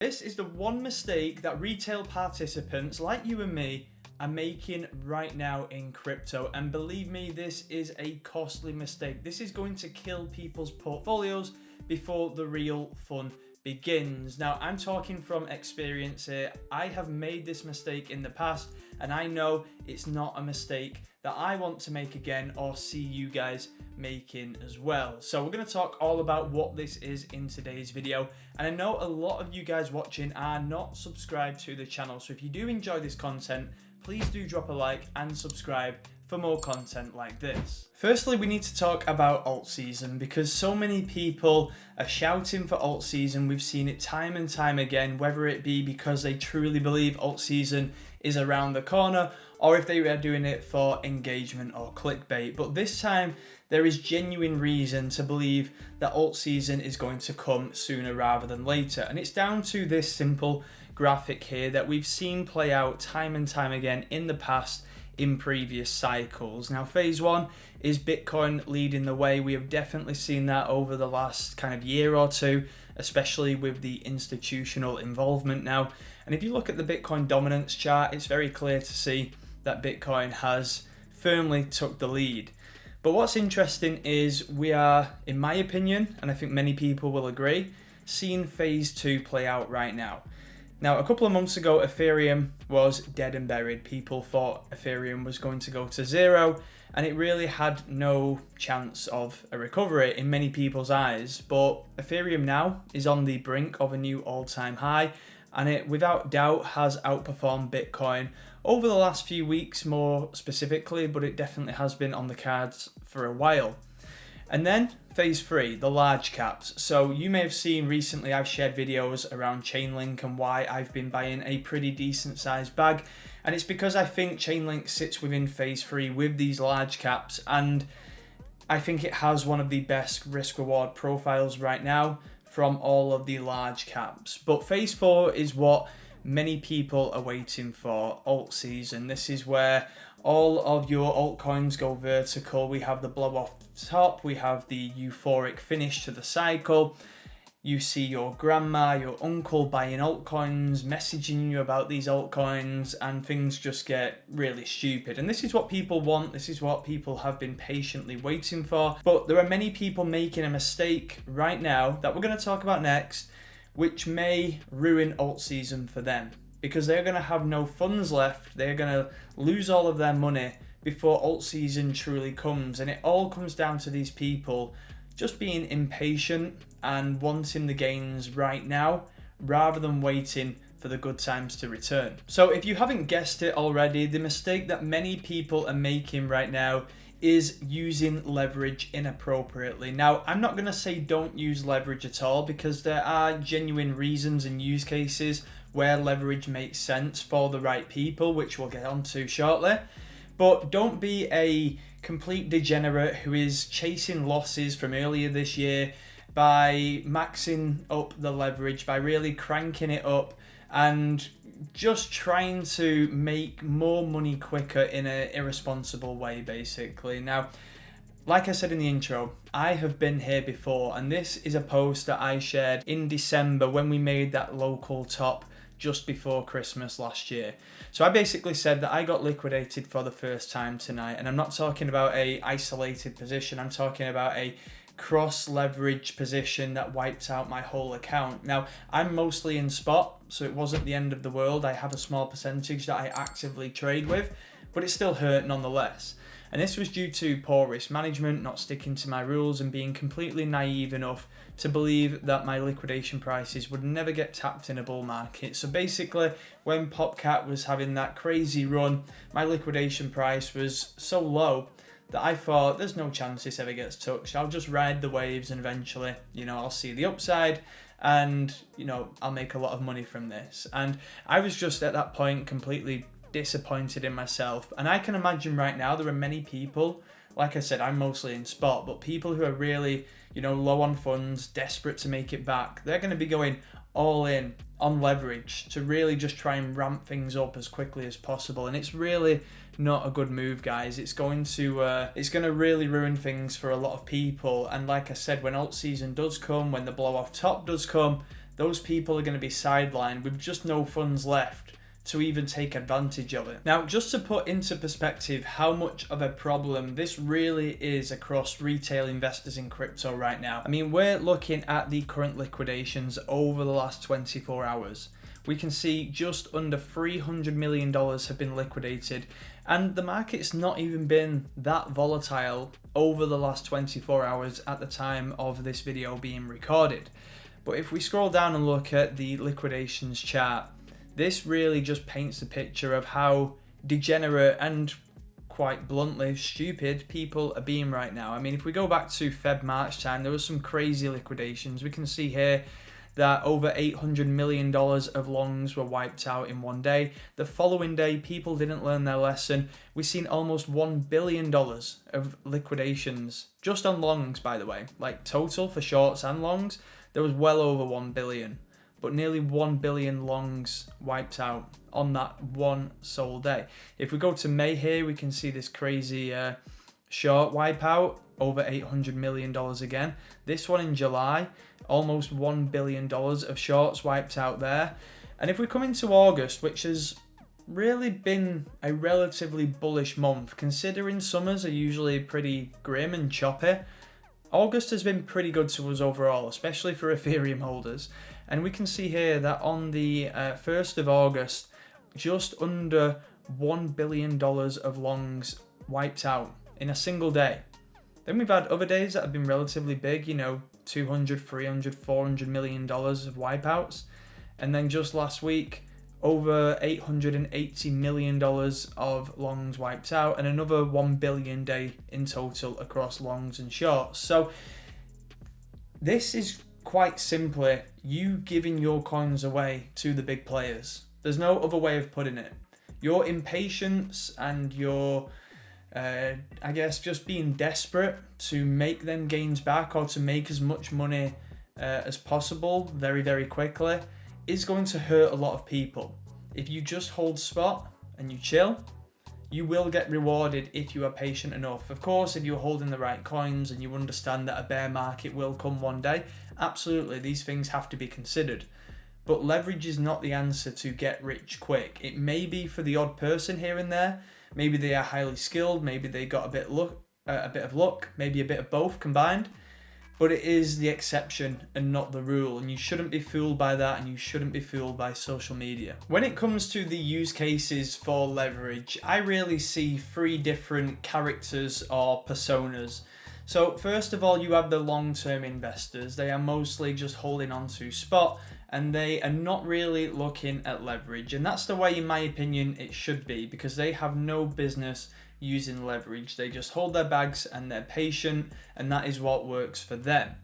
This is the one mistake that retail participants like you and me are making right now in crypto. And believe me, this is a costly mistake. This is going to kill people's portfolios before the real fun begins. Now, I'm talking from experience here. I have made this mistake in the past, and I know it's not a mistake that I want to make again or see you guys making as well. So we're going to talk all about what this is in today's video. And I know a lot of you guys watching are not subscribed to the channel. So if you do enjoy this content, please do drop a like and subscribe for more content like this. Firstly, we need to talk about Altszn because so many people are shouting for Altszn. We've seen it time and time again, whether it be because they truly believe Altszn is around the corner or if they are doing it for engagement or clickbait. But this time, there is genuine reason to believe that Altszn is going to come sooner rather than later. And it's down to this simple graphic here that we've seen play out time and time again in the past in previous cycles. Now, phase one is Bitcoin leading the way. We have definitely seen that over the last kind of year or two, especially with the institutional involvement now. And if you look at the Bitcoin dominance chart, it's very clear to see that Bitcoin has firmly took the lead. But what's interesting is we are, in my opinion, and I think many people will agree, seeing phase two play out right now. Now, a couple of months ago, Ethereum was dead and buried. People thought Ethereum was going to go to zero, and it really had no chance of a recovery in many people's eyes. But Ethereum now is on the brink of a new all-time high, and it without doubt has outperformed Bitcoin over the last few weeks more specifically, but it definitely has been on the cards for a while. And then phase three, the large caps. So you may have seen recently I've shared videos around Chainlink and why I've been buying a pretty decent sized bag. And it's because I think Chainlink sits within phase three with these large caps, and I think it has one of the best risk reward profiles right now from all of the large caps. But phase four is what many people are waiting for, Altszn. This is where all of your altcoins go vertical. We have the blow off the top, we have the euphoric finish to the cycle. You see your grandma, your uncle buying altcoins, messaging you about these altcoins, and things just get really stupid. And this is what people want. This is what people have been patiently waiting for. But there are many people making a mistake right now that we're going to talk about next, which may ruin Altszn for them because they're going to have no funds left. They're going to lose all of their money before Altszn truly comes. And it all comes down to these people just being impatient and wanting the gains right now rather than waiting for the good times to return. So if you haven't guessed it already, the mistake that many people are making right now is using leverage inappropriately. Now, I'm not going to say don't use leverage at all because there are genuine reasons and use cases where leverage makes sense for the right people, which we'll get onto shortly. But don't be a complete degenerate who is chasing losses from earlier this year by maxing up the leverage, by really cranking it up and just trying to make more money quicker in an irresponsible way, basically. Now, like I said in the intro, I have been here before, and this is a post that I shared in December when we made that local top just before Christmas last year. So I basically said that I got liquidated for the first time tonight, and I'm not talking about a isolated position, I'm talking about a cross leverage position that wiped out my whole account. Now, I'm mostly in spot, so it wasn't the end of the world. I have a small percentage that I actively trade with, but it still hurt nonetheless. And this was due to poor risk management, not sticking to my rules, and being completely naive enough to believe that my liquidation prices would never get tapped in a bull market. So basically, when Popcat was having that crazy run, my liquidation price was so low that I thought there's no chance this ever gets touched. I'll just ride the waves and eventually, I'll see the upside and, I'll make a lot of money from this. And I was just at that point completely disappointed in myself. And I can imagine right now there are many people, like I said, I'm mostly in spot, but people who are really, low on funds, desperate to make it back, they're going to be going all in on leverage to really just try and ramp things up as quickly as possible. And it's really not a good move, guys. It's going to really ruin things for a lot of people. And like I said, when Altszn does come, when the blow off top does come, those people are going to be sidelined with just no funds left to even take advantage of it. Now, just to put into perspective how much of a problem this really is across retail investors in crypto right now. I mean, we're looking at the current liquidations over the last 24 hours. We can see just under $300 million have been liquidated, and the market's not even been that volatile over the last 24 hours at the time of this video being recorded. But if we scroll down and look at the liquidations chart, this really just paints a picture of how degenerate and, quite bluntly, stupid people are being right now. I mean, if we go back to March time, there was some crazy liquidations. We can see here that over $800 million of longs were wiped out in one day. The following day, people didn't learn their lesson. We've seen almost $1 billion of liquidations, just on longs, by the way. Like, total for shorts and longs, there was well over 1 billion. But nearly 1 billion longs wiped out on that one sole day. If we go to May here, we can see this crazy short wipeout, over $800 million again. This one in July, almost $1 billion of shorts wiped out there. And if we come into August, which has really been a relatively bullish month, considering summers are usually pretty grim and choppy, August has been pretty good to us overall, especially for Ethereum holders. And we can see here that on the 1st of August, just under $1 billion of longs wiped out in a single day. Then we've had other days that have been relatively big, you know, 200, 300, 400 million dollars of wipeouts. And then just last week, over $880 million of longs wiped out, and another 1 billion day in total across longs and shorts. So this is quite simply you giving your coins away to the big players. There's no other way of putting it. Your impatience and your I guess just being desperate to make them gains back, or to make as much money as possible very, very quickly, is going to hurt a lot of people. If you just hold spot and you chill, you will get rewarded if you are patient enough. Of course, if you're holding the right coins and you understand that a bear market will come one day, absolutely, these things have to be considered. But leverage is not the answer to get rich quick. It may be for the odd person here and there. Maybe they are highly skilled, maybe they got a bit of luck, maybe a bit of both combined. But it is the exception and not the rule, and you shouldn't be fooled by that, and you shouldn't be fooled by social media. When it comes to the use cases for leverage, I really see three different characters or personas. So first of all, you have the long-term investors. They are mostly just holding on to spot, and they are not really looking at leverage. And that's the way, in my opinion, it should be, because they have no business using leverage. They just hold their bags and they're patient, and that is what works for them.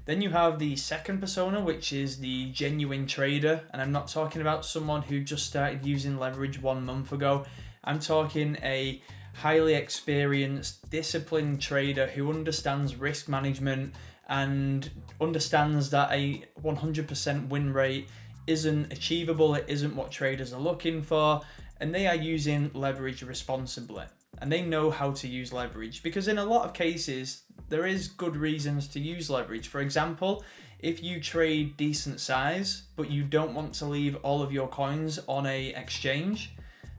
Then you have the second persona, which is the genuine trader. And I'm not talking about someone who just started using leverage 1 month ago. I'm talking a highly experienced, disciplined trader who understands risk management and understands that a 100% win rate isn't achievable, it isn't what traders are looking for, and they are using leverage responsibly. And they know how to use leverage, because in a lot of cases, there is good reasons to use leverage. For example, if you trade decent size, but you don't want to leave all of your coins on a exchange,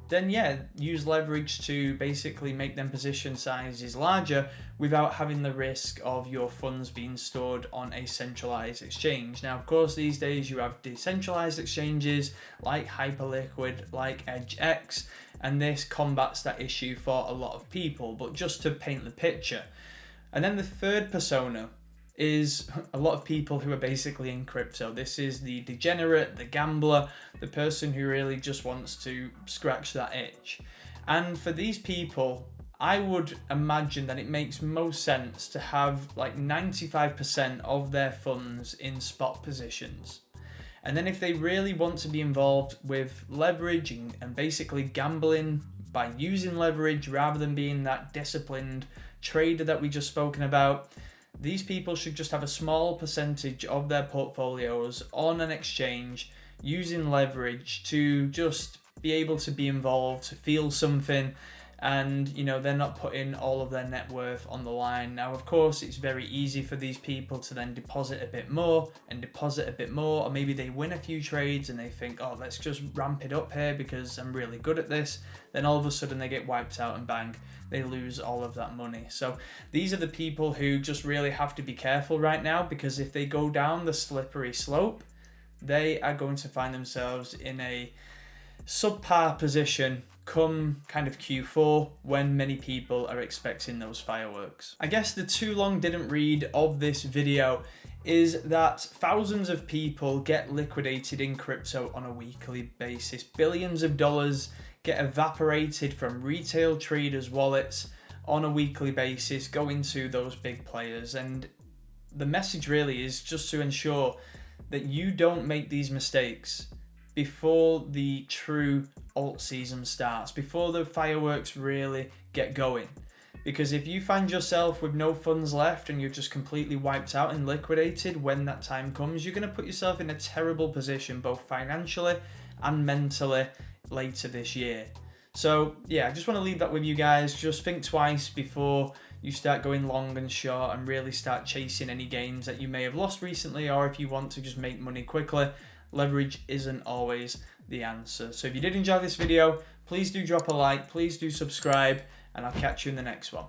then yeah, use leverage to basically make them position sizes larger without having the risk of your funds being stored on a centralized exchange. Now, of course, these days you have decentralized exchanges like Hyperliquid, like EdgeX, and this combats that issue for a lot of people, but just to paint the picture. And then the third persona is a lot of people who are basically in crypto. This is the degenerate, the gambler, the person who really just wants to scratch that itch. And for these people, I would imagine that it makes most sense to have like 95% of their funds in spot positions. And then if they really want to be involved with leverage and basically gambling by using leverage rather than being that disciplined trader that we just spoken about, these people should just have a small percentage of their portfolios on an exchange using leverage to just be able to be involved, to feel something, and you know, they're not putting all of their net worth on the line. Now of course it's very easy for these people to then deposit a bit more and deposit a bit more, or maybe they win a few trades and they think, oh, let's just ramp it up here because I'm really good at this. Then all of a sudden they get wiped out and bang, they lose all of that money. So these are the people who just really have to be careful right now, because if they go down the slippery slope, they are going to find themselves in a subpar position come kind of Q4 when many people are expecting those fireworks. I guess the too long didn't read of this video is that thousands of people get liquidated in crypto on a weekly basis. Billions of dollars get evaporated from retail traders' wallets on a weekly basis, going to those big players. And the message really is just to ensure that you don't make these mistakes before the true alt season starts, before the fireworks really get going. Because if you find yourself with no funds left and you're just completely wiped out and liquidated when that time comes, you're going to put yourself in a terrible position, both financially and mentally, later this year. So yeah, I just want to leave that with you guys. Just think twice before you start going long and short and really start chasing any gains that you may have lost recently, or if you want to just make money quickly, leverage isn't always the answer. So if you did enjoy this video, please do drop a like, please do subscribe, and I'll catch you in the next one.